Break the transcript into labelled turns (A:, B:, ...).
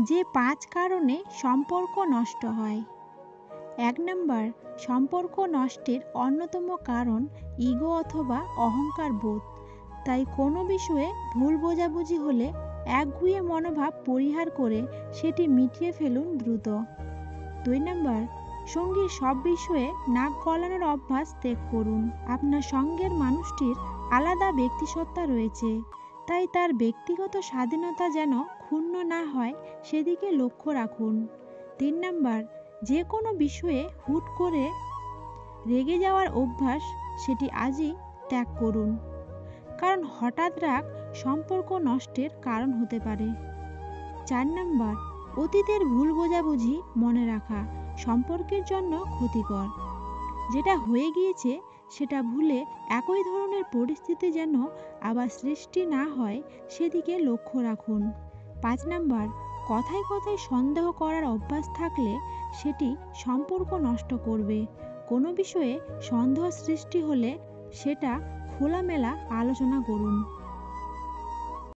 A: যে 5 কারণে সম্পর্ক নষ্ট হয়। 1 নাম্বার, সম্পর্ক নষ্টের অন্যতম কারণ ইগো অথবা অহংকার বোধ। তাই কোনো বিষয়ে ভুল বোঝাবুঝি হলে একগুঁয়ে মনোভাব পরিহার করে সেটি মিটিয়ে ফেলুন দ্রুত। 2 নাম্বার, সঙ্গীর সব বিষয়ে নাক গলানোর অভ্যাস ত্যাগ করুন। আপনার সঙ্গের মানুষটির আলাদা ব্যক্তিসত্তা রয়েছে, তাই তার ব্যক্তিগত স্বাধীনতা যেন ক্ষুণ্ণ না হয় সেদিকে লক্ষ্য রাখুন। 3 নাম্বার, যে কোনো বিষয়ে হুট করে রেগে যাওয়ার অভ্যাস সেটি আজই ত্যাগ করুন, কারণ হঠাৎ রাগ সম্পর্ক নষ্টের কারণ হতে পারে। 4 নাম্বার, অতীতের ভুল বোঝাবুঝি মনে রাখা সম্পর্কের জন্য ক্ষতিকর। যেটা হয়ে গিয়েছে সেটা ভুলে একই ধরনের পরিস্থিতি যেন আবার সৃষ্টি না হয় সেদিকে লক্ষ্য রাখুন। 5 নাম্বার, কথায় কথায় সন্দেহ করার অভ্যাস থাকলে সেটি সম্পর্ক নষ্ট করবে। কোনো বিষয়ে সন্দেহ সৃষ্টি হলে সেটা খোলামেলা আলোচনা করুন।